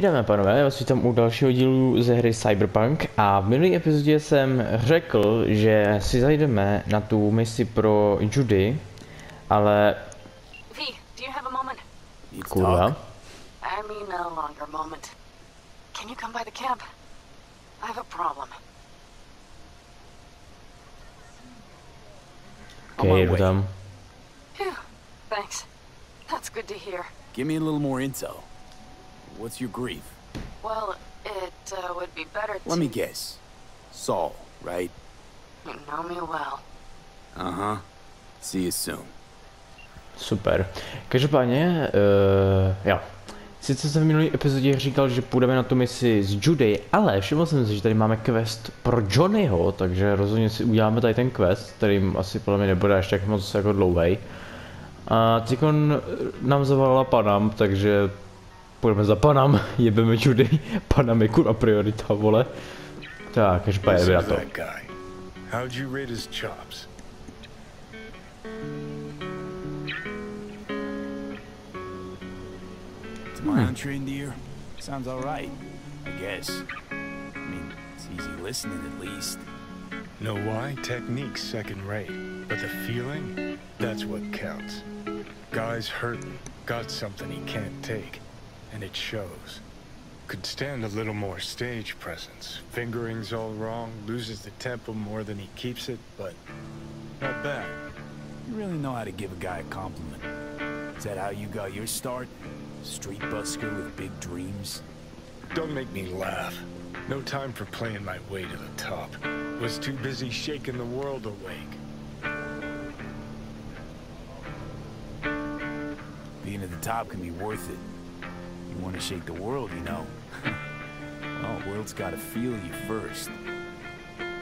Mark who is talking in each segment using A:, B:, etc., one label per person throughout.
A: Dámy a pánové, já vás vítám u dalšího dílu ze hry Cyberpunk a v minulý epizodě jsem řekl, že si zajdeme na tu misi pro Judy, ale... Kurva. Okay, jdu tam.
B: Thanks. That's good to hear.
C: Give me a little more intel. What's your grief?
B: Well, it would be better to...
C: Let me guess. Saul, right?
B: You know me well.
C: Uh-huh. See you soon.
A: Super. Každopádně, jo. Sice jsem v minulý epizodě říkal, že půjdeme na tu misi s Judy, ale všiml jsem si, že tady máme quest pro Johnnyho, takže rozhodně si uděláme tady ten quest, kterým asi podle mě nebude až tak moc jako dlouhej. A teď on nám zavolala Panam, takže půjdeme za Panam, jebeme Judy, Panam je kurva priorita, vole. Tak, každopádně jdeme na to.
D: How'd you rate his chops?
C: To my untrained ear, sounds all right, I guess. I mean, it's easy listening at least.
D: Know why? Technique's second rate, but the feeling, that's what counts. Guy's hurting, got something he can't take, and it shows. Could stand a little more stage presence. Fingering's all wrong, loses the tempo more than he keeps it, but not bad.
C: You really know how to give a guy a compliment. Is that how you got your start? Street busker with big dreams?
D: Don't make me laugh. No time for playing my way to the top. Was too busy shaking the world awake.
C: Being at the top can be worth it. You want to shake the world, you know. Well, the world's got to feel you first.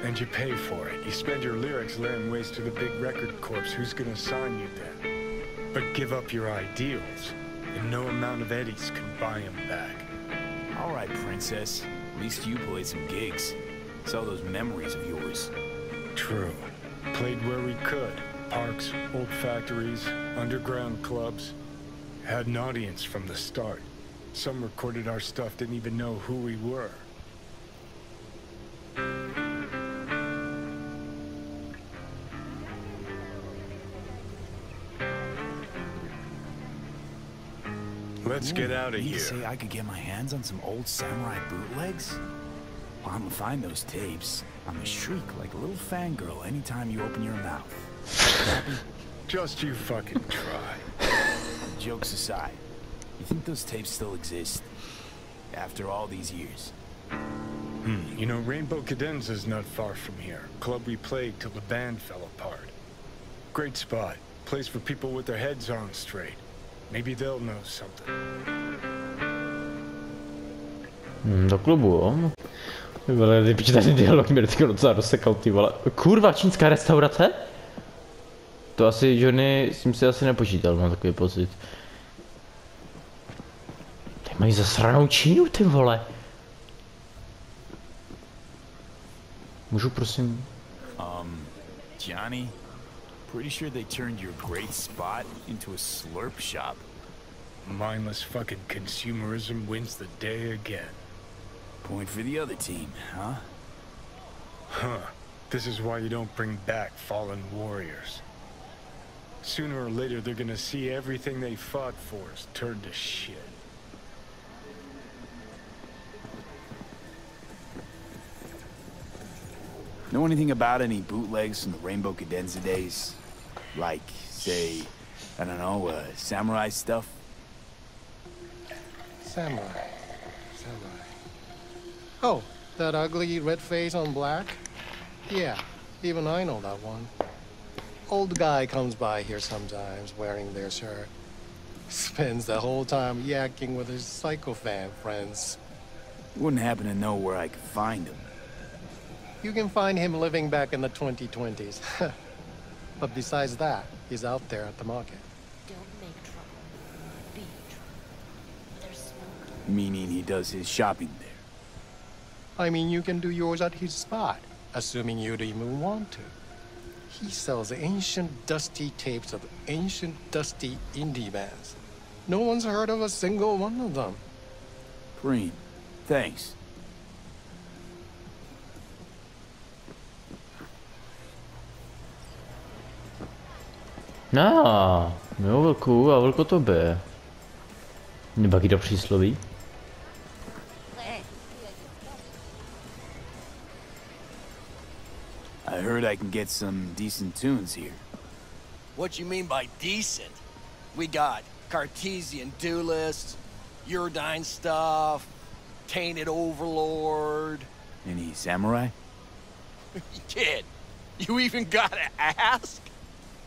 D: And you pay for it. You spend your lyrics laying waste to the big record corps. Who's gonna sign you then? But give up your ideals, and no amount of eddies can buy them back.
C: All right, princess. At least you played some gigs. Sell those memories of yours.
D: True. Played where we could. Parks, old factories, underground clubs. Had an audience from the start. Some recorded our stuff, didn't even know who we were. Let's get out of here.
C: You say I could get my hands on some old samurai bootlegs? Well, I'm gonna find those tapes. I'm gonna shriek like a little fangirl anytime you open your mouth. Happy?
D: Just you fucking try.
C: Jokes aside, you think those tapes still exist? After all these years?
D: You know, Rainbow Cadenza's not far from here. Club we played till the band fell apart. Great spot. Place for people with their heads on straight. Maybe they'll know something.
A: Do klubu, jo? Ty vole, ty piči, ten dialog mě teďka docela rozsekal, ty vole. Kurva, čínská restaurace? To asi Johnny, s tím si asi nepočítal, mám takový pocit. Ty mají zasranou Čínu, ty vole. Můžu prosím?
C: Johnny? Pretty sure they turned your great spot into a slurp shop.
D: Mindless fucking consumerism wins the day again.
C: Point for the other team, huh?
D: Huh. This is why you don't bring back fallen warriors. Sooner or later they're gonna see everything they fought for is turned to shit.
C: Know anything about any bootlegs from the Rainbow Cadenza days? Like, say, I don't know, samurai stuff?
E: Samurai. Oh, that ugly red face on black? Yeah, even I know that one. Old guy comes by here sometimes wearing their shirt. Spends the whole time yakking with his psychophan friends.
C: Wouldn't happen to know where I could find him.
E: You can find him living back in the 2020s. But besides that, he's out there at the market.
F: Don't make trouble. Be trouble. There's smoke.
C: Meaning he does his shopping there.
E: I mean, you can do yours at his spot, assuming you'd even want to. He sells ancient, dusty tapes of ancient, dusty indie bands. No one's heard of a single one of them.
C: Green. Thanks.
A: Jo, velkou a velkotobě. Nebaky do přísloví.
C: I heard I can get some decent tunes here.
G: What you mean by decent? We got Cartesian duelists, Uridine stuff, Tainted Overlord.
C: Any samurai?
G: Kid, you even gotta ask?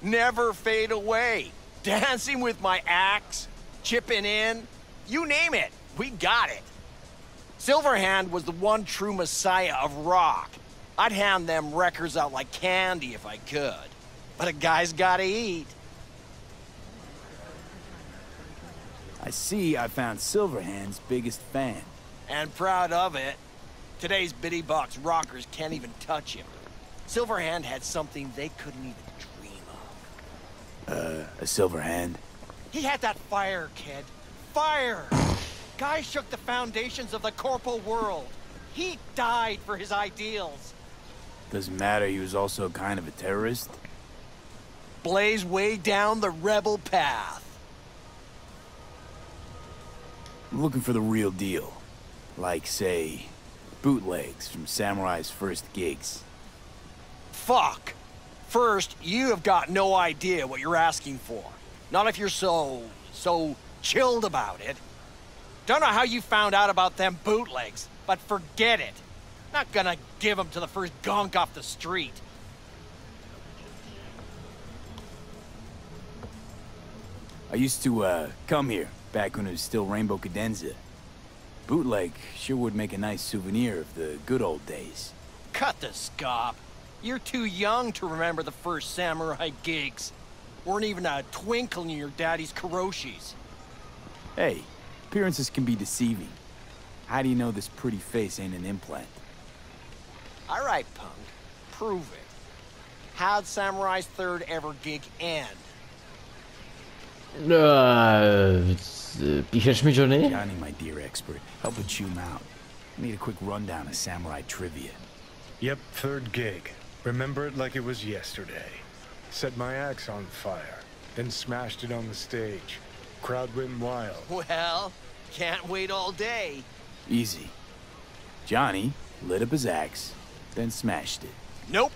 G: Never fade away. Dancing with my axe, chipping in, you name it, we got it. Silverhand was the one true messiah of rock. I'd hand them records out like candy if I could. But a guy's gotta eat.
C: I see I found Silverhand's biggest fan.
G: And proud of it. Today's bitty box rockers can't even touch him. Silverhand had something they couldn't even dream of.
C: A Silverhand?
G: He had that fire, kid. Fire! Guy shook the foundations of the corporal world. He died for his ideals.
C: Doesn't matter, he was also kind of a terrorist.
G: Blaze way down the rebel path.
C: I'm looking for the real deal. Like, say, bootlegs from Samurai's first gigs.
G: Fuck! First, you have got no idea what you're asking for. Not if you're so chilled about it. Don't know how you found out about them bootlegs, but forget it. Not gonna give them to the first gonk off the street.
C: I used to, come here, back when it was still Rainbow Cadenza. Bootleg sure would make a nice souvenir of the good old days.
G: Cut the scop. You're too young to remember the first samurai gigs. Weren't even a twinkle in your daddy's karoshis.
C: Hey, appearances can be deceiving. How do you know this pretty face ain't an implant?
G: All right, punk. Prove it. How'd Samurai's third ever gig end?
A: Píšeš mi, Johnny?
C: Johnny, my dear expert, help a chew out. Need a quick rundown of samurai trivia.
D: Yep, third gig. Remember it like it was yesterday. Set my axe on fire, then smashed it on the stage. Crowd went wild.
G: Well, can't wait all day.
C: Easy. Johnny lit up his axe, then smashed it.
G: Nope.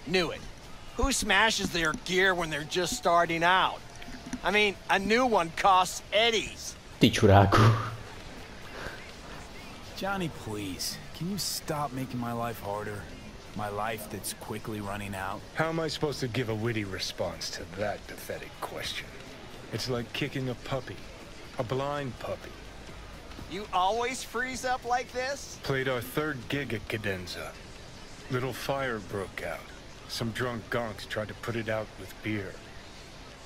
G: Knew it. Who smashes their gear when they're just starting out? I mean, a new one costs eddies.
A: Ty čuráku.
C: Johnny, please, can you stop making my life harder? My life that's quickly running out?
D: How am I supposed to give a witty response to that pathetic question? It's like kicking a puppy. A blind puppy.
G: You always freeze up like this?
D: Played our third gig at Cadenza. Little fire broke out. Some drunk gonks tried to put it out with beer.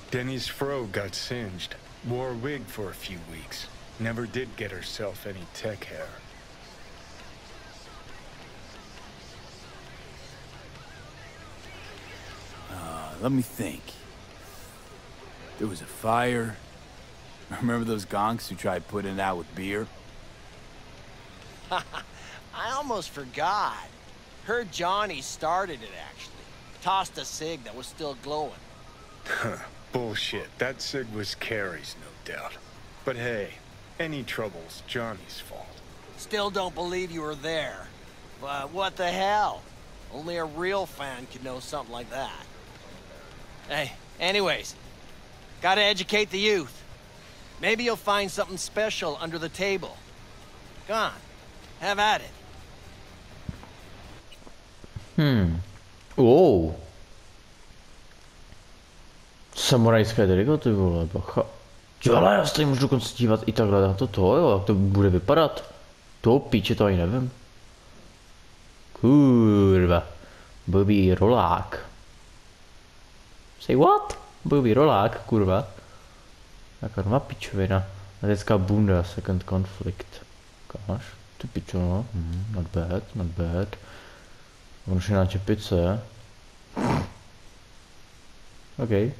D: Denny's fro got singed. Wore a wig for a few weeks. Never did get herself any tech hair.
C: Let me think. There was a fire. Remember those gonks who tried putting it out with beer?
G: I almost forgot. Heard Johnny started it, actually. Tossed a cig that was still glowing.
D: Bullshit. That cig was Carrie's, no doubt. But hey, any trouble's Johnny's fault.
G: Still don't believe you were there. But what the hell? Only a real fan could know something like that. Hey, anyways, gotta educate the youth. Maybe you'll find something special under the table. Go on, have at it.
A: Wow. Samurajské trigo, ty vole, bacha. Dělá, já se tady můžu dokonce dívat i takhle na toto, jo, jak to bude vypadat. To píče, to ani nevím. Kurva. Blbý rolák. Say what? Blbý rolák, kurva. Jaká má pičovina. Letecká bunda, second conflict. Káš? Ty pičo, no. Not bad, not bad. Vnušená čepice. OK.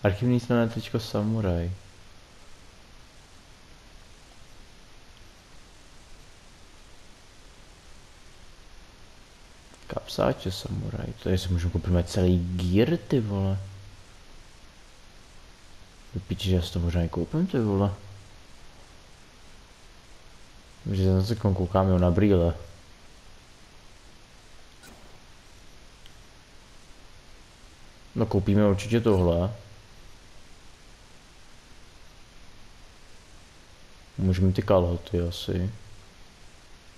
A: Archivní strana _samuraj. Kapsáče samuraj, tady si můžu koupit celý gear, ty vole. Vypíči, že já si to možná i koupím, ty vole. Že zase koukám jo na brýle. No koupíme určitě tohle. Můžeme ty kalhoty asi.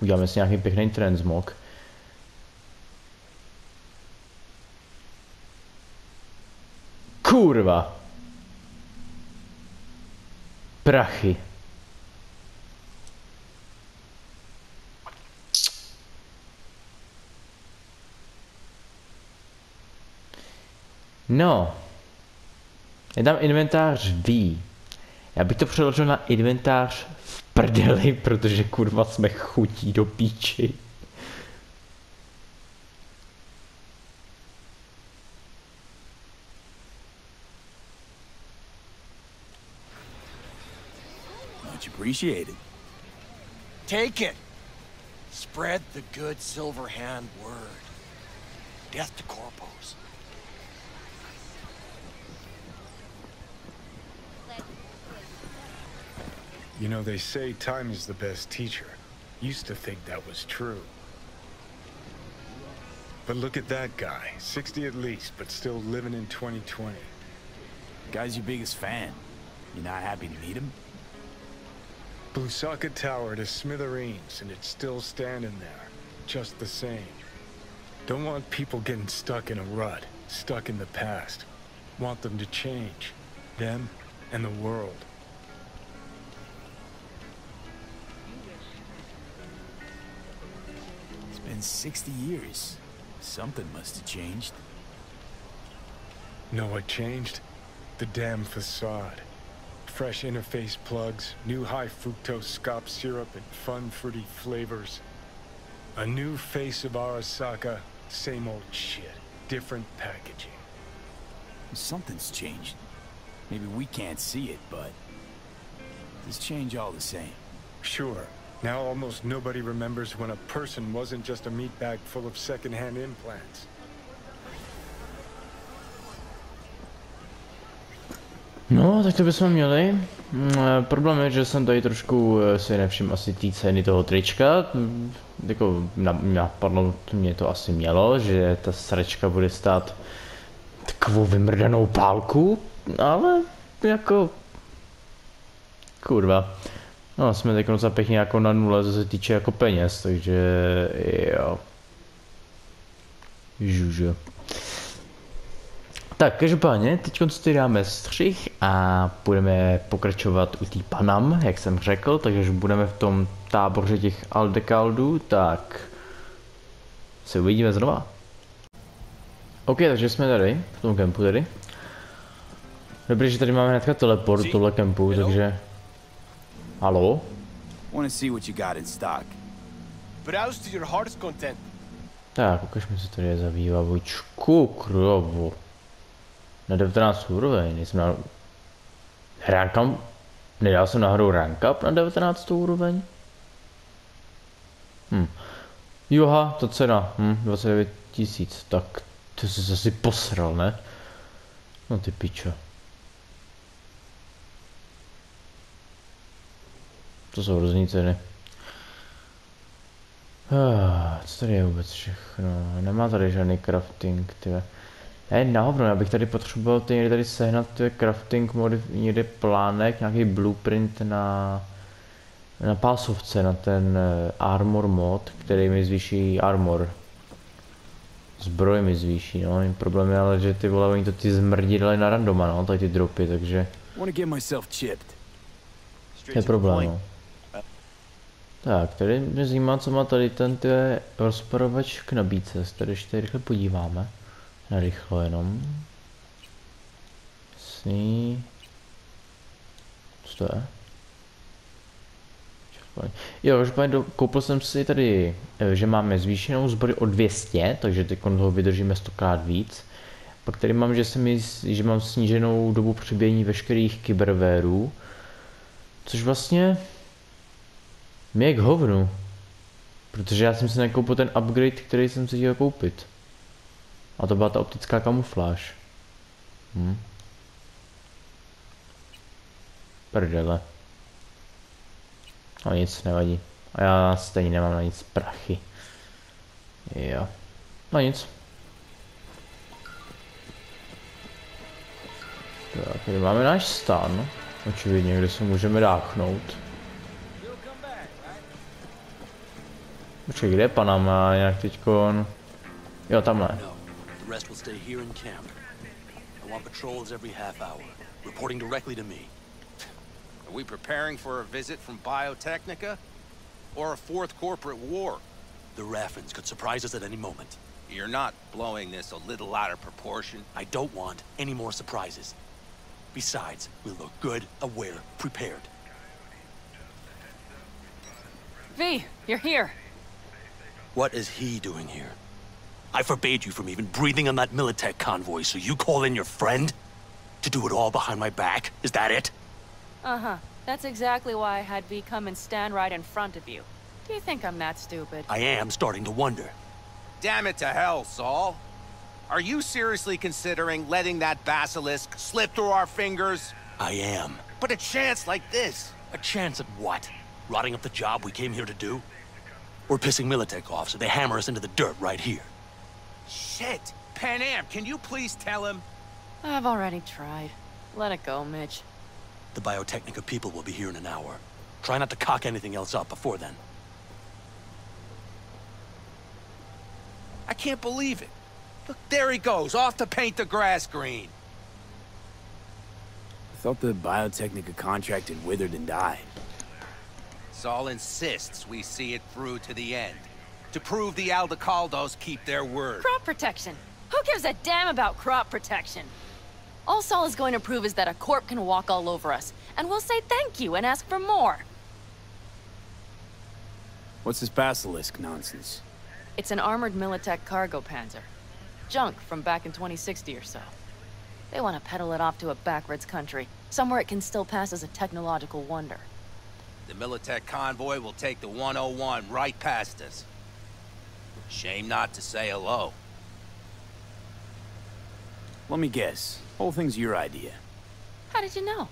A: Uděláme si nějaký pěkný transmog. Kurva! Prachy. No. Je tam inventář V. Já bych to přeložil na inventář v prdeli, protože kurva jsme chutí do píči.
C: Much appreciated.
G: Take it. Spread the good silver hand word. Death to corpos.
D: You know, they say time is the best teacher. Used to think that was true. But look at that guy. 60 at least, but still living in 2020.
C: Guy's your biggest fan. You're not happy to meet him?
D: Busaka Tower to smithereens, and it's still standing there. Just the same. Don't want people getting stuck in a rut, stuck in the past. Want them to change. Them and the world.
C: It's been 60 years. Something must have changed.
D: Know what changed? The damn facade. Fresh interface plugs, new high fructose scop syrup, and fun fruity flavors. A new face of Arasaka, same old shit, different packaging.
C: Something's changed. Maybe we can't see it, but there's change all the same.
D: Sure, now almost nobody remembers when a person wasn't just a meat bag full of secondhand implants.
A: No, tak to bychom měli. Problém je, že jsem tady trošku si nevšiml asi té ceny toho trička. Jako napadlo mě to asi mělo, že ta sračka bude stát takovou vymrdanou pálku, ale jako... Kurva. No, jsme teď za pěkně jako na nule, co se týče jako peněz, takže jo. Žuže. Tak, každopádně, teď si dáme střih a budeme pokračovat u té Panam, jak jsem řekl, takže když budeme v tom táboře těch Aldecaldů, tak se uvidíme znova. OK, takže jsme tady, v tom kempu tady. Dobrý, že tady máme hnedka teleport do tohle kempu, takže... Haló?
C: Want to see what you got in stock.
G: Browse to your heart's content.
A: Tak, ukažme si tady za výbavičku, krovu. Na 19 úroveň, nejsem na... Rankam... Nedal jsem nahoru rank up na 19 úroveň? Joha, to cena, 29 000, tak to jsi zase posral, ne? No ty pičo. To jsou hrozný ceny. Co tady je vůbec všechno? Nemá tady žádný crafting, tyhle. Na hovno, já bych tady potřeboval tady sehnat crafting mody, někde plánek, nějaký blueprint na pásovce, na ten armor mod, který mi zvýší armor. Zbroj mi zvýší, no. Problém je ale, že ty vole, oni to ty zmrdí dali na randoma, no, tady ty dropy, takže... To je problém, no. Tak, tady mě zajímá, co má tady ten rozporovač k nabídce, tady ještě rychle podíváme. Rychle jenom. Jasný. Co to je? Jo, koupil jsem si tady, že máme zvýšenou zbroj o 200, takže teď toho vydržíme 100krát víc. Pak tady mám, že mám sníženou dobu přebíjení veškerých kybervérů. Což vlastně... mi je k hovnu. Protože já jsem si nekoupil ten upgrade, který jsem si chtěl koupit. A to byla ta optická kamufláž. Prdele. No nic, nevadí. A já stejně nemám na nic prachy. Jo. No nic. Tak, tady máme náš stan. Očividně, kde se můžeme dáchnout. Počkej, kde je Panama nějak teďkon? Jo, tamhle.
H: The rest will stay here in camp. I want patrols every half hour, reporting directly to me.
G: Are we preparing for a visit from Biotechnica? Or a fourth corporate war?
H: The Raffins could surprise us at any moment.
G: You're not blowing this a little out of proportion?
H: I don't want any more surprises. Besides, we'll look good, aware, prepared.
B: V, you're here.
H: What is he doing here? I forbade you from even breathing on that Militech convoy, so you call in your friend? To do it all behind my back? Is that it?
B: Uh-huh. That's exactly why I had V come and stand right in front of you. Do you think I'm that stupid?
H: I am starting to wonder.
G: Damn it to hell, Saul. Are you seriously considering letting that basilisk slip through our fingers?
H: I am.
G: But a chance like this.
H: A chance at what? Rotting up the job we came here to do? Or pissing Militech off so they hammer us into the dirt right here?
G: Shit! Pan Am, can you please tell him?
B: I've already tried. Let it go, Mitch.
H: The Biotechnica people will be here in an hour. Try not to cock anything else up before then.
G: I can't believe it. Look, there he goes, off to paint the grass green.
C: I thought the Biotechnica contract had withered and died.
G: Saul insists we see it through to the end. To prove the Aldecaldos keep their word.
B: Crop protection. Who gives a damn about crop protection? All Saul is going to prove is that a corp can walk all over us, and we'll say thank you and ask for more.
C: What's this basilisk nonsense?
B: It's an armored Militech cargo panzer. Junk from back in 2060 or so. They want to peddle it off to a backwards country, somewhere it can still pass as a technological wonder.
G: The Militech convoy will take the 101 right past us. Shame not to say hello.
C: Let me guess. Whole thing's your idea.
B: How did you know?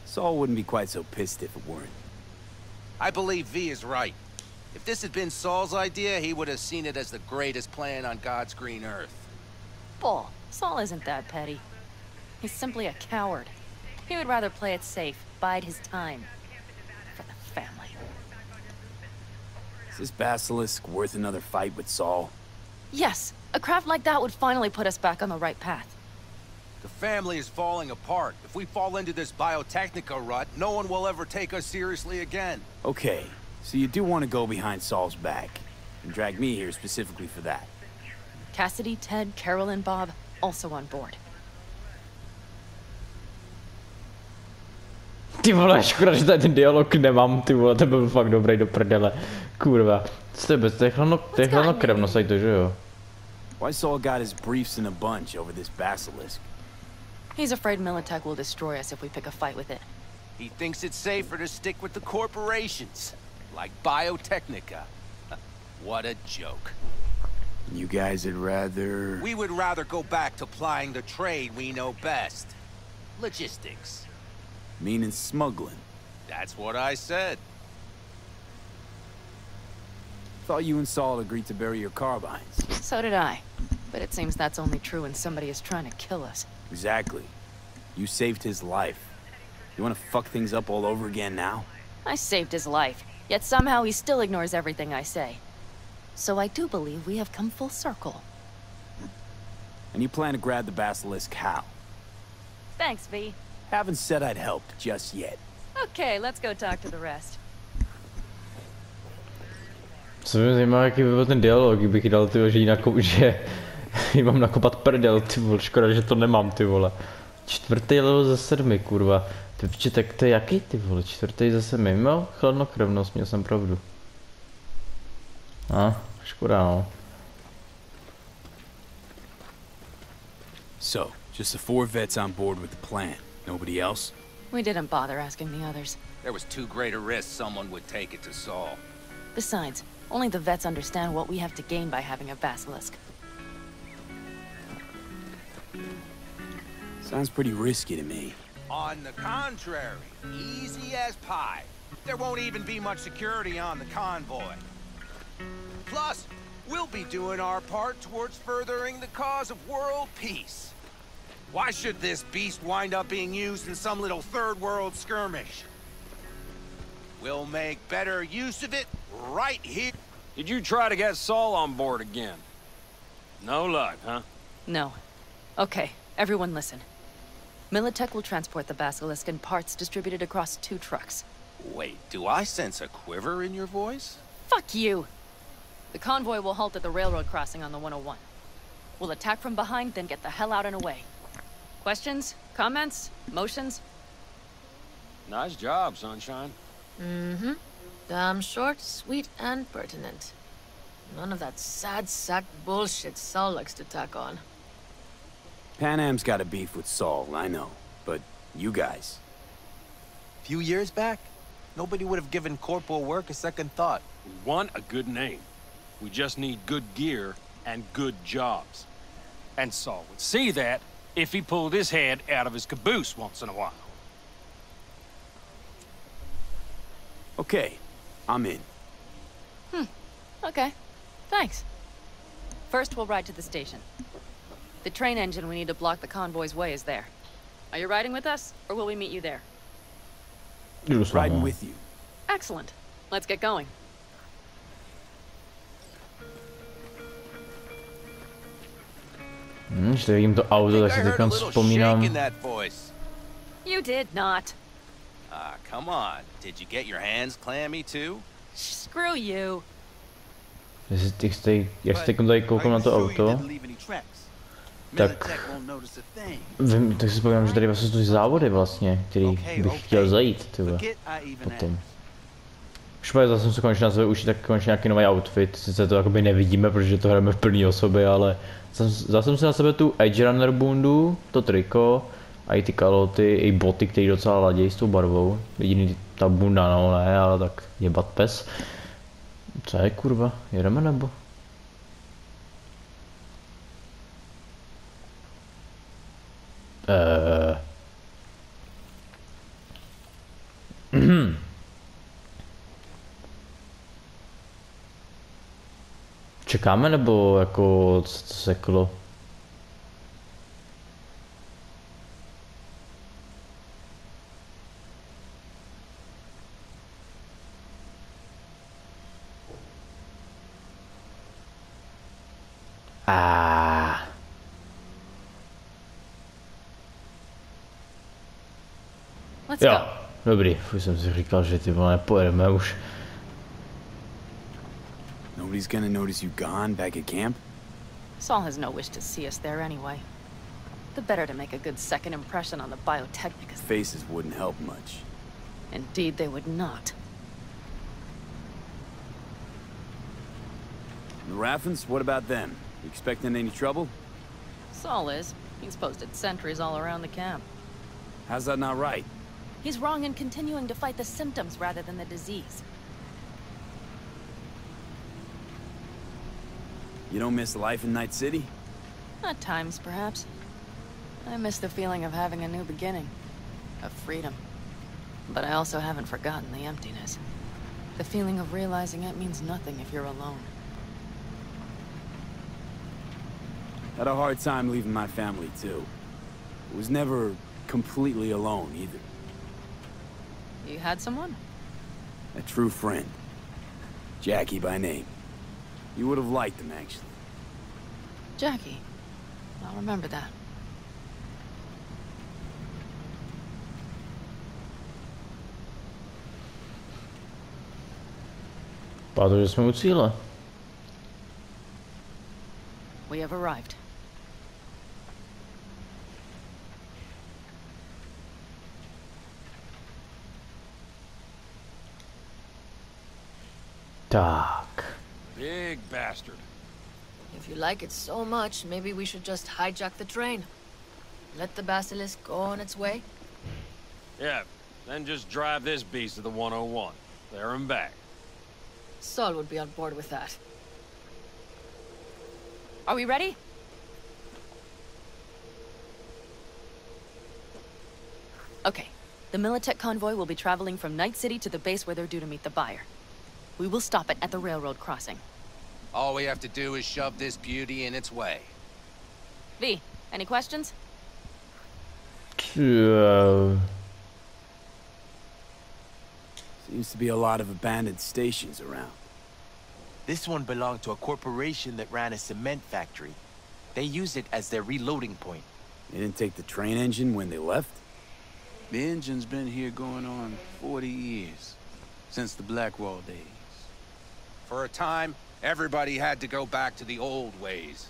C: Saul wouldn't be quite so pissed if it weren't.
G: I believe V is right. If this had been Saul's idea, he would have seen it as the greatest plan on God's green earth.
B: Bull. Saul isn't that petty. He's simply a coward. He would rather play it safe, bide his time. For the family.
C: Is this basilisk worth another fight with Saul?
B: Yes, a craft like that would finally put us back on the right path.
G: The family is falling apart. If we fall into this Biotechnica rut, no one will ever take us seriously again.
C: Okay, so you do want to go behind Saul's back, and drag me here specifically for that.
B: Cassidy, Ted, Carol, and Bob, also on board.
A: Ty vole, škoda, že tady ten dialog nemám, ty vole, to byl fakt dobrý do prdele. Kurva. Co to je bez, to je chladnokrevnost, to, že jo?
C: Why Saul got his briefs in a bunch over this basilisk?
B: He's afraid Militech will destroy us if we pick a fight with it.
G: He thinks it's safer to stick with the corporations, like Biotechnica. What a joke.
C: You guys would rather...
G: We would rather go back to plying the trade we know best. Logistics.
C: Meaning smuggling.
G: That's what I said.
C: Thought you and Saul agreed to bury your carbines.
B: So did I. But it seems that's only true when somebody is trying to kill us.
C: Exactly. You saved his life. You want to fuck things up all over again now?
B: I saved his life, yet somehow he still ignores everything I say. So I do believe we have come full circle.
C: And you plan to grab the basilisk how?
B: Thanks, V.
C: Haven't said I'd helped just yet.
B: Okay, let's go talk to the rest.
A: Co mě zajímá, jaký by byl ten dialog, kdybych dal ty že jí mám nakopat prdel, ty vole, škoda, že to nemám, ty vole. 4. level ze 7, kurva. Ty piči, tak to je jaký, ty vole, 4. ze 7, měl chladnokrevnost, měl jsem pravdu. Škoda, no.
C: So, just the 4 vets on board with the plan. Nobody else?
B: We didn't bother asking the others.
G: There was too great a risk someone would take it to Saul.
B: Besides, Only the vets understand what we have to gain by having a basilisk.
C: Sounds pretty risky to me.
G: On the contrary, easy as pie. There won't even be much security on the convoy. Plus, we'll be doing our part towards furthering the cause of world peace. Why should this beast wind up being used in some little third world skirmish? We'll make better use of it right here.
I: Did you try to get Saul on board again? No luck, huh?
B: No. Okay, everyone listen. Militech will transport the basilisk in parts distributed across 2 trucks.
G: Wait, do I sense a quiver in your voice?
B: Fuck you! The convoy will halt at the railroad crossing on the 101. We'll attack from behind, then get the hell out and away. Questions? Comments? Motions?
I: Nice job, Sunshine.
F: Mm-hmm. Damn short, sweet, and pertinent. None of that sad sack bullshit Saul likes to tack on.
C: Panam's got a beef with Saul, I know. But you guys...
G: A few years back, nobody would have given corporal work a second thought.
I: We want a good name. We just need good gear and good jobs. And Saul would see that if he pulled his head out of his caboose once in a while.
C: Okay, I'm in.
B: Okay. Thanks. First, we'll ride to the station. The train engine we need to block the convoy's way is there. Are you riding with us, or will we meet you there?
C: Riding with you.
B: Excellent. Let's get going.
A: Že vidím to auto, tak si teďka vzpomínám.
B: You did not.
G: Come on. Did you get your hands clammy too?
B: Screw you.
A: Jak si tady koukám na to auto, tak vím, tak si vzpomínám, že tady vlastně jsou závody vlastně, který bych chtěl zajít, tyhle, potom. Špatně, zase jsem se konečně na sebe učit, tak konečně nějaký nový outfit, sice to jakoby nevidíme, protože to hrajeme v plný osoby, ale zase jsem si na sebe tu Edge Runner bundu, to triko, a i ty kaloty, i boty, které docela ladějí s tou barvou. Jediný ta bunda, no ne, ale tak jebat pes. Co je kurva, jedeme nebo? Čekáme nebo jako co to seklo? Jo, dobrý, už jsem si říkal, že ty vole nepojedeme už.
C: Nobody's gonna notice you gone back at camp?
B: Saul has no wish to see us there anyway. The better to make a good second impression on the Biotechnicus.
C: Faces wouldn't help much.
B: Indeed, they would not.
C: The Raffens, what about them? You expecting any trouble?
B: Saul is. He's posted sentries all around the camp.
C: How's that not right?
B: He's wrong in continuing to fight the symptoms rather than the disease.
C: You don't miss life in Night City?
B: At times, perhaps. I miss the feeling of having a new beginning. Of freedom. But I also haven't forgotten the emptiness. The feeling of realizing it means nothing if you're alone.
C: Had a hard time leaving my family, too. Was never completely alone, either.
B: You had someone?
C: A true friend. Jackie by name. You would have liked him, actually.
B: Jackie. I'll remember that.
A: Padlo, že jsme u cíle.
B: We have arrived.
A: Tak.
I: Big bastard.
F: If you like it so much, maybe we should just hijack the train. Let the basilisk go on its way.
I: Yeah, then just drive this beast to the 101. There and back.
F: Saul would be on board with that.
B: Are we ready? Okay. The Militech convoy will be traveling from Night City to the base where they're due to meet the buyer. We will stop it at the railroad crossing.
G: All we have to do is shove this beauty in its way.
B: V, any questions?
C: Seems to be a lot of abandoned stations around.
J: This one belonged to a corporation that ran a cement factory. They used it as their reloading point.
C: They didn't take the train engine when they left?
K: The engine's been here going on 40 years, since the Blackwall days.
G: For a time, everybody had to go back to the old ways.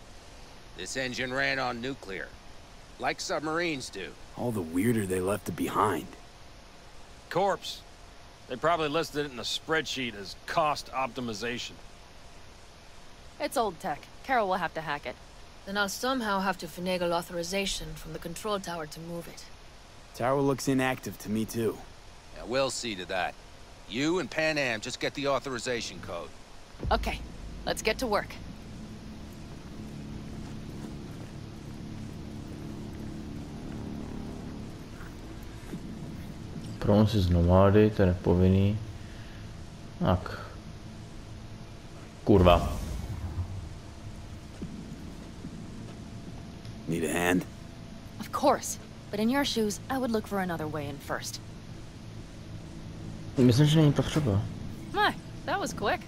G: This engine ran on nuclear, like submarines do.
C: All the weirder they left it behind.
I: Corpse. They probably listed it in the spreadsheet as cost optimization.
B: It's old tech. Carol will have to hack it.
F: Then I'll somehow have to finagle authorization from the control tower to move it.
C: Tower looks inactive to me too.
G: Yeah, we'll see to that. You and Pan Am just get the authorization code.
B: Okay, let's get to work.
A: Pronosy z nomády, to je nepovinný. Tak. Kurva.
C: Need a hand?
B: Of course. But in your shoes, I would look for another way in first.
A: Myslím, že není potřeba.
B: That was quick.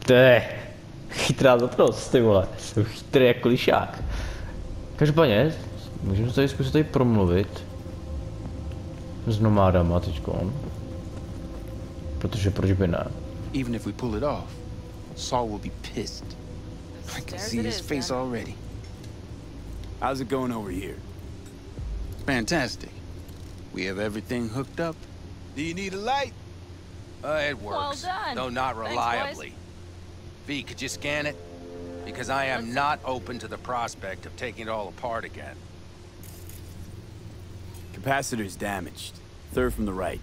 A: To je chytrá zaprost, ty vole. Jsem chytrý jako lišák. Každopádně, můžeme tady zkusit tady promluvit s nomádama teďkon. Protože proč by ne?
K: Even if we pull it off, Saul will be pissed. I can see his face already.
C: How's it going over here?
K: Fantastic. We have everything hooked up.
G: Do you need a light? It works,
B: Well done.
G: though not
B: Thanks,
G: reliably. V, could you scan it? Because I am not open to the prospect of taking it all apart again.
C: Capacitor's damaged. Third from the right.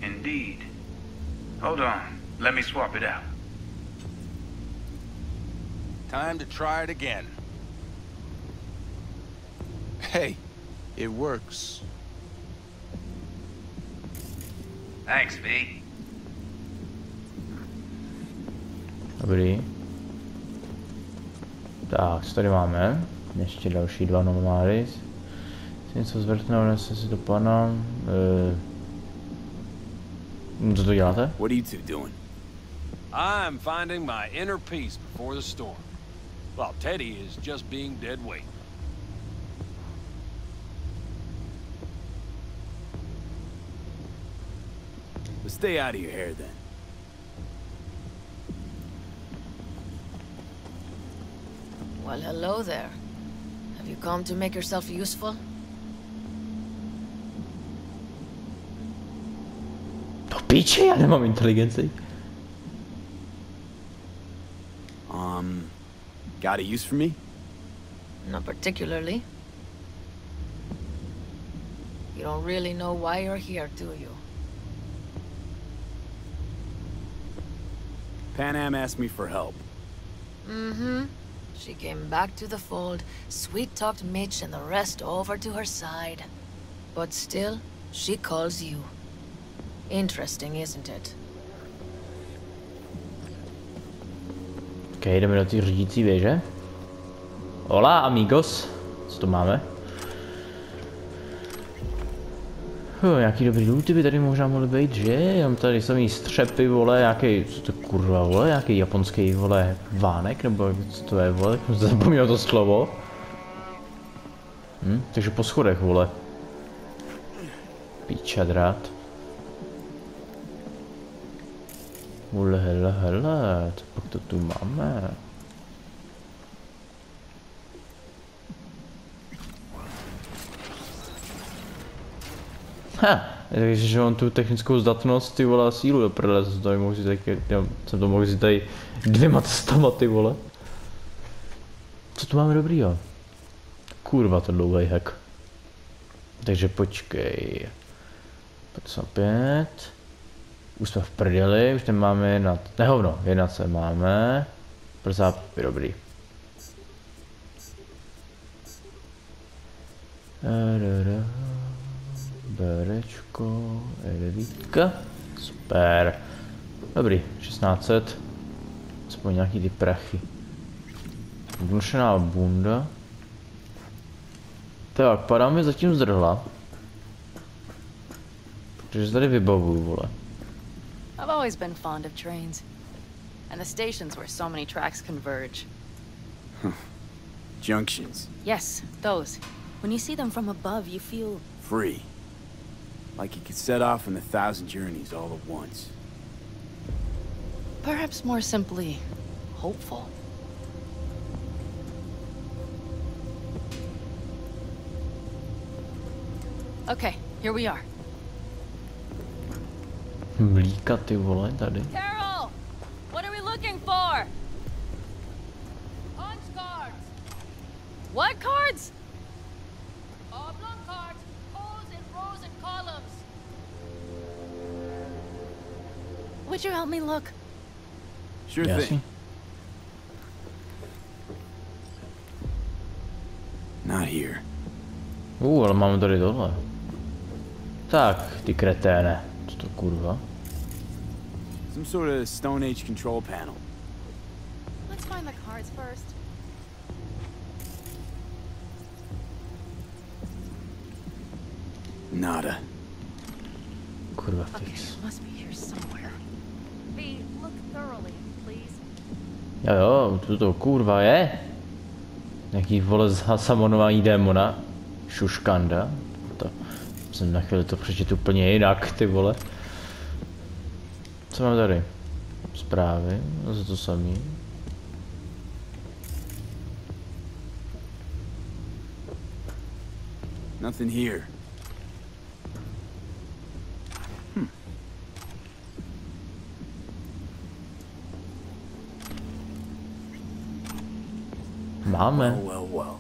L: Indeed. Hold on. Let me swap it out.
G: Time to try it again.
K: Hey, it works.
L: Thanks, V.
A: Dobrý. Tak, co tady máme? Ještě další dva nomády. Něco zvrtného, nese si do pana. Co to děláte?
C: What are you two doing?
I: I'm finding my inner peace before the storm. While Teddy is just being dead weight.
C: Let's stay out of your hair then.
F: Well, hello there. Have you come to make yourself useful?
A: Do píče, já nemám inteligenci.
C: Got a use for me?
F: Not particularly. You don't really know why you're here, do you?
C: Pan Am asked me for help.
F: Mm-hmm. She came back to the fold, sweet-talked Mitch and the rest over to her side. But still, she calls you. Interesting, isn't it?
A: Ok, jdeme do té řídící věže. Hola, amigos. Co to máme? Nějaký dobrý looty by tady možná mohly být, že? Mám tady samý střepy, vole, nějaký, co to kurva, vole, nějaký japonský, vole, vánek, nebo co to je, vole, zapomněl to slovo. Takže po schodech, vole. Píče drát. Hele, co pak to tu máme? Takže on tu technickou zdatnost, ty vole, a sílu do prdele, jsem to mohl říct, jsem to mohl říct tady 2 testama, ty vole. Co tu máme dobrýho? Kurva, to dlouhý hack. Takže počkej. 55. Už jsme v prdeli, už nemáme jednat. Nehovno, jednat se máme. Przápy, dobrý. Berečko, editka. Super. Dobrý, 1600. Aspoň nějaký ty prachy. Vnušená bunda. Tak, padá mi zatím zdrhla. Protože tady vybavuju, vole.
B: I've always been fond of trains. And the stations where so many tracks converge.
C: Junctions.
B: Yes, those. When you see them from above, you feel...
C: Free. Like you could set off on 1,000 journeys all at once.
B: Perhaps more simply, hopeful. Okay, here we are.
A: Mlíka, ty vole, tady.
B: Carol! What are we looking for? Punch cards. What cards?
F: Oblong cards, posed in rows and columns.
B: Would you help me look?
C: Sure
A: Jasně.
C: thing. Not here.
A: Ale máme tady tohle. Tak, ty kreténe. Co to kurva?
C: Some sort of Stone Age control panel.
B: Let's find the cards first.
C: Nada.
A: Kurva,
B: Okay,
A: fix.
B: it must be here somewhere.
F: V, look thoroughly, please.
A: Jo, to kurva je. Nějaký vole zasamonování démona. Šuškanda. To jsem na chvíli to přečet úplně jinak, ty vole. Co máme tady? Zprávy, zase to samý.
C: Nothing here.
A: Máme.
C: Well.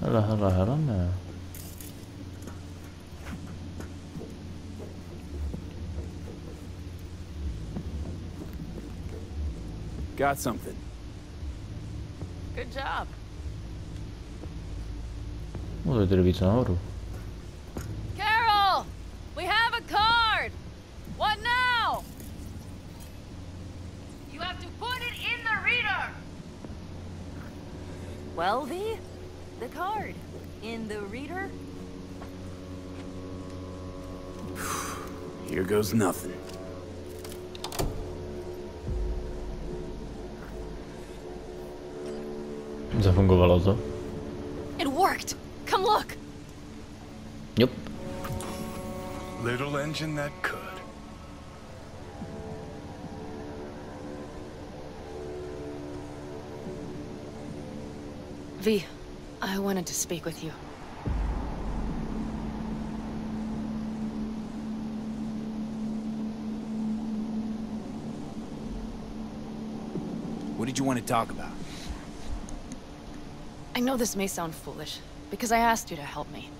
A: Hele, ne.
C: Got something.
B: Good job.
A: No to je tedy víc nahoru.
B: Carol! We have a card! What now?
F: You have to put it in the reader.
B: Well, V? The card. In the reader?
C: Here goes nothing.
A: Zafungovalo to.
B: It worked! Come look!
A: Jup.
D: Little engine that could.
B: V, I wanted to speak with you.
C: What did you want to talk about?
B: I know this may sound foolish, because I asked you to help me.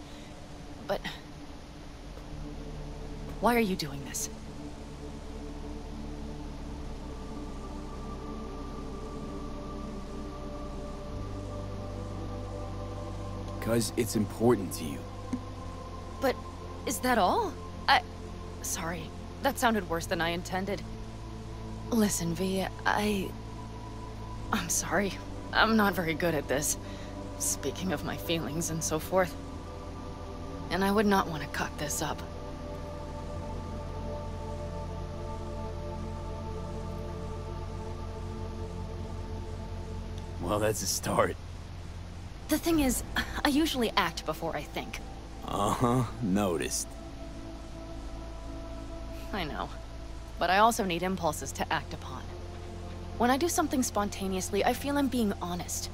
B: But... why are you doing this?
C: Because it's important to you.
B: But... is that all? Sorry. That sounded worse than I intended. Listen, V, I'm sorry. I'm not very good at this. Speaking of my feelings and so forth. And I would not want to cut this up.
C: Well, that's a start.
B: The thing is, I usually act before I think.
C: Uh-huh, noticed.
B: I know. But I also need impulses to act upon. When I do something spontaneously, I feel I'm being honest.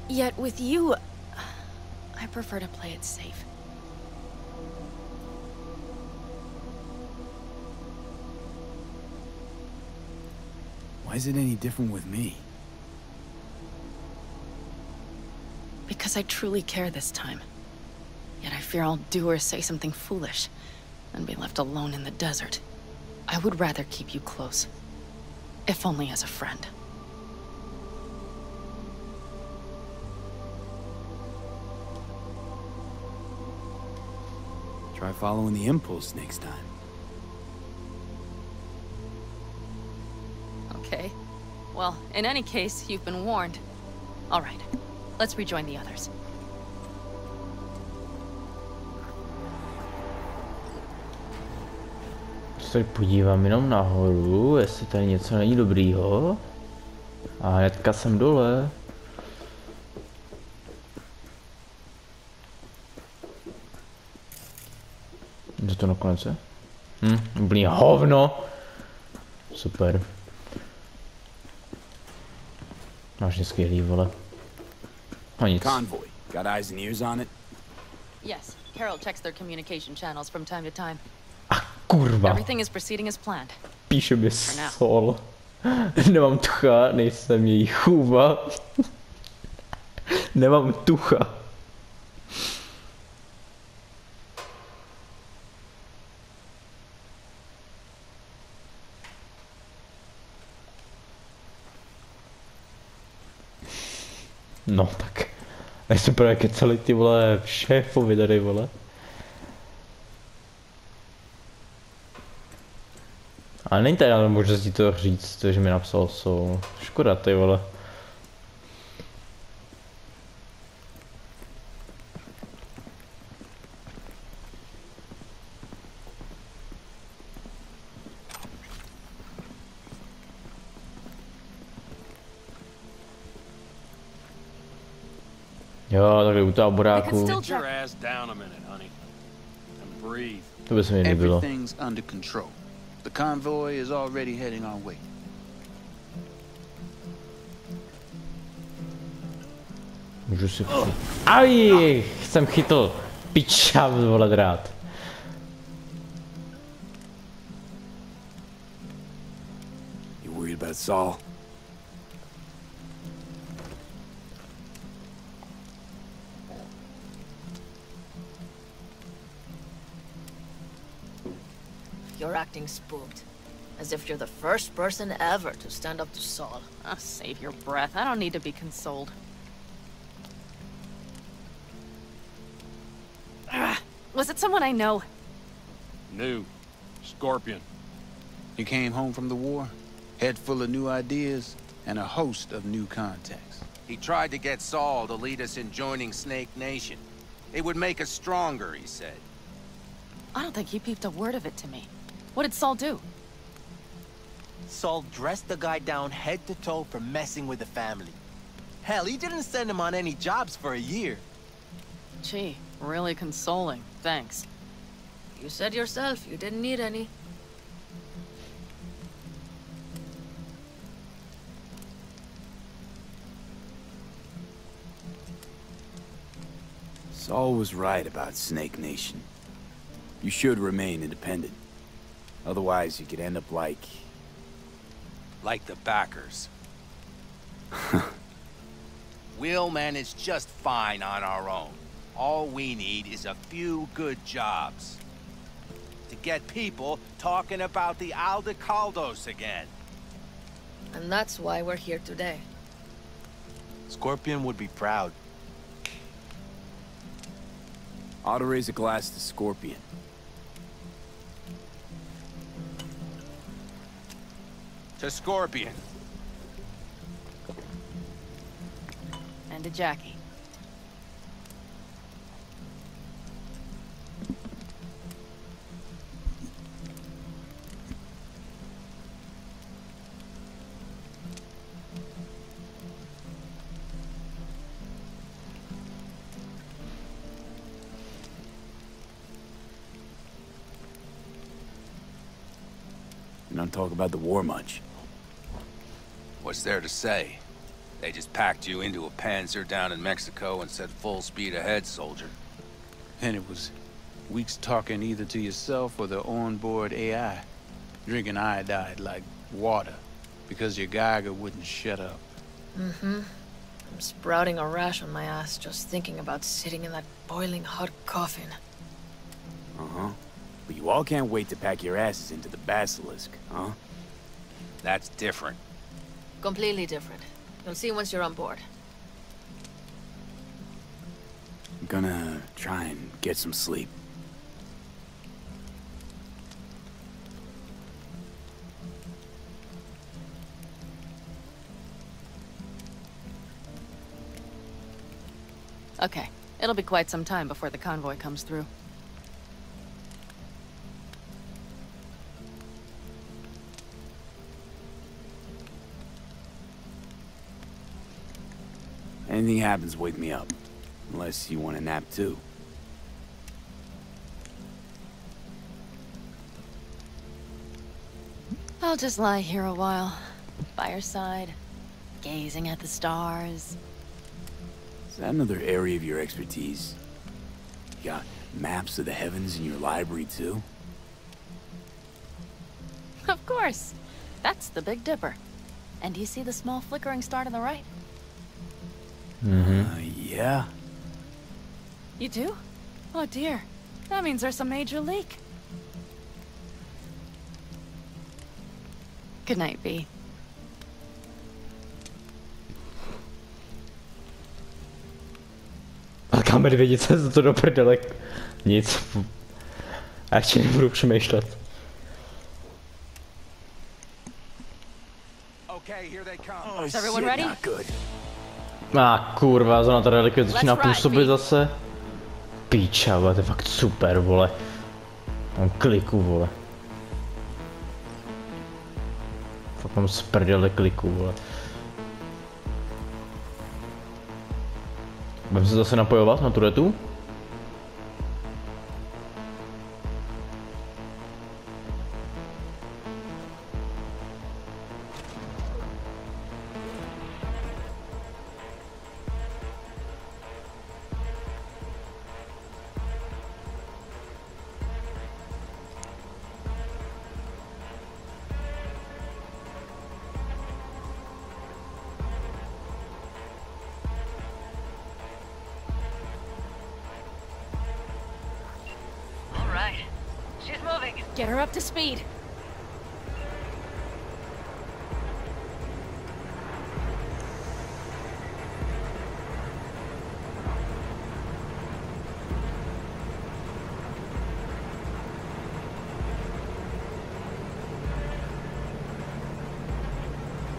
B: Yet with you, I prefer to play it safe.
C: Why is it any different with me?
B: Because I truly care this time. Yet I fear I'll do or say something foolish and be left alone in the desert. I would rather keep you close, if only as a friend.
C: Try following the impulse next time.
B: Okay. Well, in any case, you've been warned. All right. Let's rejoin the others.
A: Se podívám jenom nahoru, jestli tady něco není dobrýho. A hnedka jsem dole. Co to nakonec je? Úplný hovno. Super. Máš skvělý, vole. A nic.
C: Convoy. Got eyes and ears on it?
B: Yes, Carol checks their communication channels from time to time.
A: Kurva.
B: Everything is proceeding as planned.
A: Píše mi Sol. Nemám tucha, nejsem její chůva. Nemám tucha. No tak. Je super, jak je celý ty vole šéfovi tady, vole. Ale není tady ale možností to říct, že mi napsal Sol. Škoda, ty vole. Jo, takhle u táboráku. To by se mi líbilo.
K: Everything's under control. The convoy is already heading our way.
A: Můžu si... Aj, jsem chytl. Pičav, vole, drát.
C: You worried about Saul?
F: You're acting spooked. As if you're the first person ever to stand up to Saul.
B: Oh, save your breath. I don't need to be consoled. Was it someone I know?
I: New. Scorpion.
K: You came home from the war, head full of new ideas, and a host of new contacts.
J: He tried to get Saul to lead us in joining Snake Nation. It would make us stronger, he said.
B: I don't think he peeped a word of it to me. What did Saul do?
J: Saul dressed the guy down head to toe for messing with the family. Hell, he didn't send him on any jobs for a year.
B: Gee, really consoling. Thanks.
F: You said yourself you didn't need any.
C: Saul was right about Snake Nation. You should remain independent. Otherwise, you could end up like...
J: Like the backers. We'll manage just fine on our own. All we need is a few good jobs. To get people talking about the Aldecaldos again.
F: And that's why we're here today.
J: Scorpion would be proud.
C: Ought to raise a glass to Scorpion.
J: To Scorpion.
B: And to Jackie.
C: You don't talk about the war much.
J: What's there to say? They just packed you into a Panzer down in Mexico and said full speed ahead, soldier.
K: And it was weeks talking either to yourself or the onboard AI. Drinking iodide like water. Because your Geiger wouldn't shut up.
F: Mm-hmm. I'm sprouting a rash on my ass just thinking about sitting in that boiling hot coffin.
C: Uh-huh. But you all can't wait to pack your asses into the basilisk, huh?
J: That's different.
F: Completely different. You'll see once you're on board.
C: I'm gonna try and get some sleep.
B: Okay, it'll be quite some time before the convoy comes through.
C: Anything happens, wake me up. Unless you want a nap too.
B: I'll just lie here a while, by your side, gazing at the stars.
C: Is that another area of your expertise? You got maps of the heavens in your library too?
B: Of course. That's the Big Dipper. And do you see the small flickering star to the right?
C: Yeah.
B: You do? Oh dear. That means there's a major leak. Good night, B.
A: A kamery vědět se to do prdele. Nic. Ještě nebudu přemýšlet.
J: Okay, here they come.
B: Is everyone ready?
A: Kurva, zóna ta relikvie začíná působit zase. Píča, vole, to je fakt super, vole. Mám kliku, vole. Fakt mám z prdele kliku, vole. Budeme se zase napojovat na turetu?
B: Get her up to speed.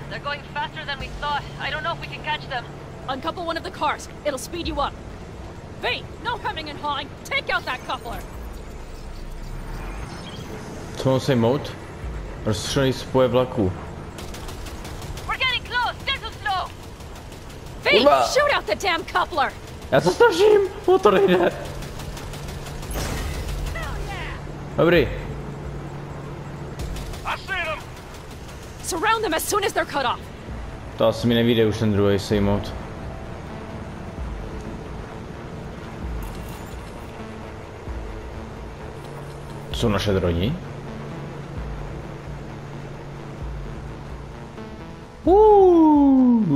M: They're going faster than we thought. I don't know if we can catch them.
N: Uncouple one of the cars. It'll speed you up. V, no hemming and hawing. Take out that coupler.
A: Co mám sejmout? Rozstřelený spoje vlaku.
M: We're getting close. They're too slow.
N: V, shoot out the damn coupler.
A: Já se snažím, o to nejde. Dobrý.
N: Surround them as soon as they're cut off.
A: To asi mi nevíde už ten druhý sejmout. Jsou naše droni?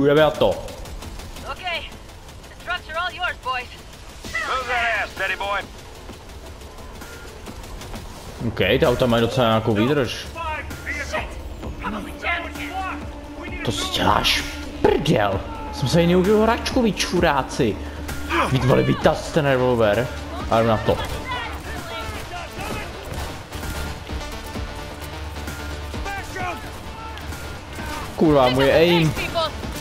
A: Jdeme na to.
M: Okay, the trucks are all yours, boys.
J: Move that ass, steady boy.
A: OK, ta auta mají docela nějakou výdrž. To si děláš prdel. Jsem se jí neužil hračku, vy čuráci. Vytvali, vytaz ten revolver. Ale na to. Kurva, můj aim.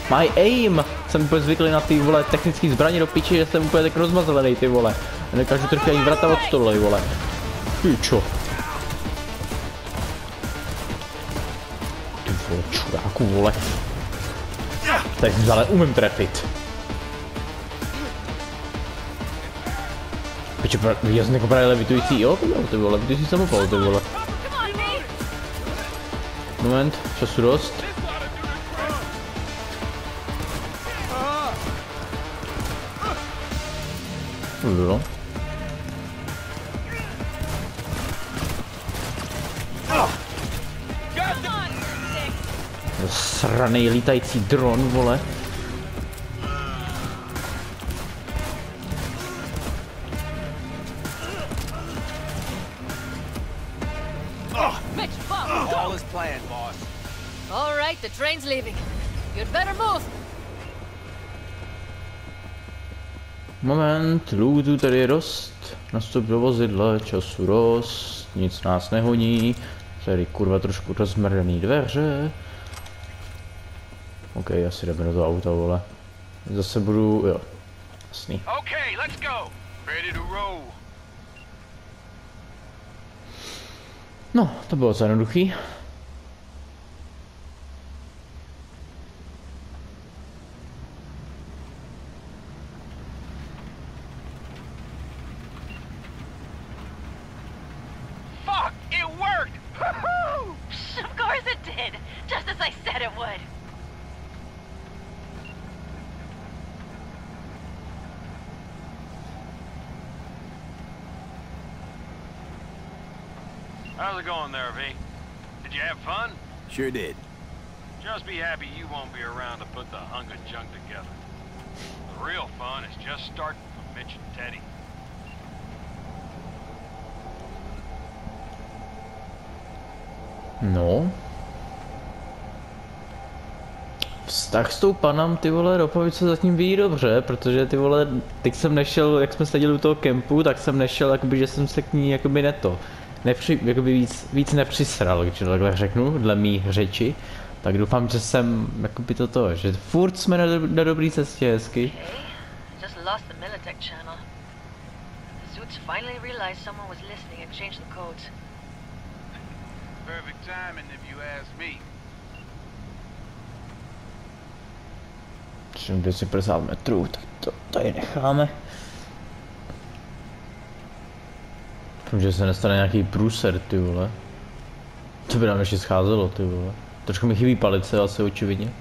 A: My aim. Jsem úplně zvyklý na ty vole technický zbraně do piči, že jsem úplně tak rozmazlený ty vole. A nekážu trochu ani vrata od stolu, vole. Pičo. Ty vole, čuráku, vole. Tak ale umím trefit. Pičo, já jsem jako právě levitující, jo? Ty vole, levitující samopal, ty vole. Moment, času dost. Jo. Sranej lítající dron, vole.
J: plan, boss.
F: All right, the train's leaving. You'd better move.
A: Moment, lootu tady je dost. Nastup do vozidla, času dost. Nic nás nehoní. Tady kurva trošku rozmrdaný dveře. OK, asi jdeme do toho auta, vole. Zase budu, jo. Jasný.
G: Okay, let's go. Ready to roll.
A: No, to bylo docela jednoduchý.
M: Fuck! It worked! Woohoo! Of course it did! Just as I said it would.
I: How's it going there, V? Did you have fun?
C: Sure did.
I: Just be happy you won't be around to put the hunk of junk together. The real fun is just starting for Mitch and Teddy.
A: No. Vztah s tou panem, ty vole, doufám, se zatím vyjde dobře, protože ty vole, teď jsem nešel, jak jsme seděli u toho kempu, tak jsem nešel, jakoby, že jsem se k ní, jakoby jakoby víc nepřisral, když to takhle řeknu, dle mých řeči. Tak doufám, že jsem, jakoby toto, že furt jsme na dobrý cestě, hezky.
F: Just lost the Militech channel. The suits finally realized someone was listening and changed the codes.
L: Perfect timing if you ask me.
A: 250 metrů, tak to tady necháme. Doufám, že se nestane nějaký průser, ty vole. To by nám ještě scházelo, ty vole. Trošku mi chybí palice, asi očividně.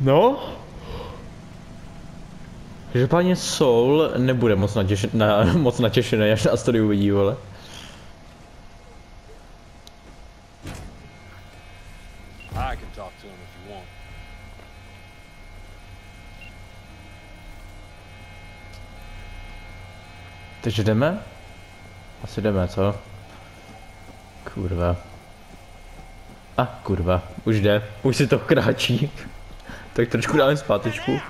A: No. Každopádně Soul nebude moc natěšený, až nás tady uvidí, vole.
I: I can talk to him if you want.
A: Takže jdeme? Asi jdeme, co? Kurva. Kurva, už jde, už si to kráčí. Tak trošku dáme zpátečku.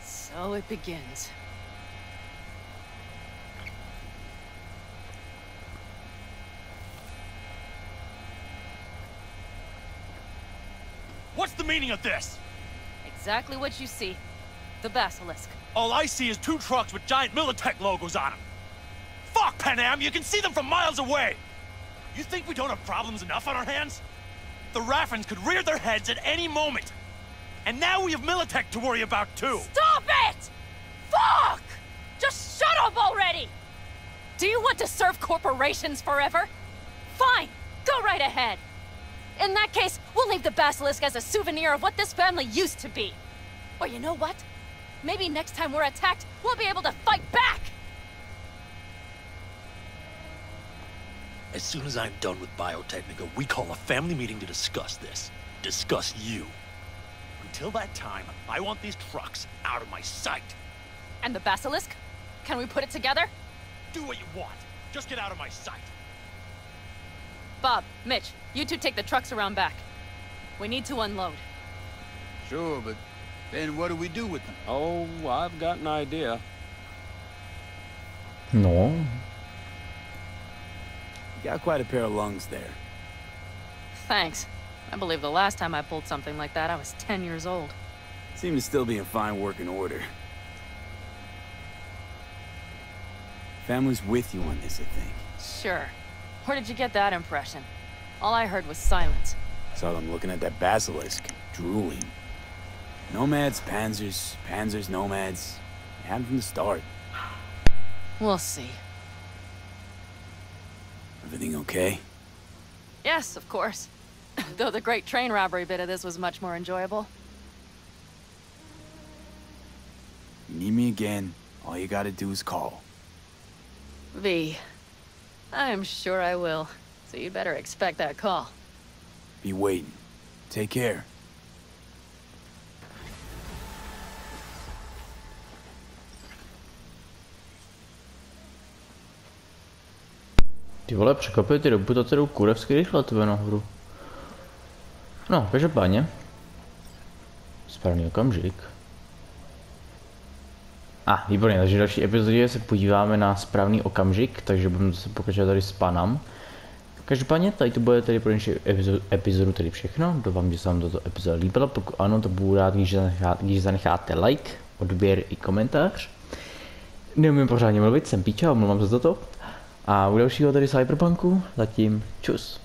B: So it begins.
H: What's the meaning of this?
M: Exactly what you see. The basilisk.
H: All I see is 2 trucks with giant Militech logos on them. Fuck, Panam, you can see them from miles away. You think we don't have problems enough on our hands? The Raffens could rear their heads at any moment. And now we have Militech to worry about too.
N: Stop it! Fuck! Just shut up already!
M: Do you want to serve corporations forever? Fine, go right ahead. In that case, we'll leave the basilisk as a souvenir of what this family used to be. Or you know what? Maybe next time we're attacked, we'll be able to fight back!
H: As soon as I'm done with Biotechnica, we call a family meeting to discuss this. Discuss you. Until that time, I want these trucks out of my sight.
M: And the basilisk? Can we put it together?
H: Do what you want. Just get out of my sight.
M: Bob, Mitch, you two take the trucks around back. We need to unload.
K: Sure, but then what do we do with them?
I: Oh, I've got an idea.
A: No.
C: You got quite a pair of lungs there.
M: Thanks. I believe the last time I pulled something like that, I was 10 years old.
C: Seem to still be in fine working order. Family's with you on this, I think.
M: Sure. Where did you get that impression? All I heard was silence.
C: Saw them looking at that basilisk, drooling. Nomads, panzers, panzers, nomads. You had them from the start.
M: We'll see.
C: Everything okay?
M: Yes, of course. Though the great train robbery bit of this was much more enjoyable.
C: You need me again, all you gotta do is call.
M: V. I'm sure I will. So you'd better expect that call.
C: Be waiting. Take care.
A: Ty vole, překvapuje, ty reputace jdou kurevsky rychle tebe nahoru. No, každopádně. Správný okamžik. Výborně, takže v další epizodě se podíváme na správný okamžik, takže budeme zase pokračovat tady s panem. Každopádně, tady to bude tedy pro dnešní epizodu tedy všechno. Doufám, že se vám toto epizoda líbila, pokud ano, to budu rád, když zanecháte like, odběr i komentář. Neumím pořádně mluvit, jsem píča, omlouvám se za to. A u dalšího tady Cyberpunku, zatím čus.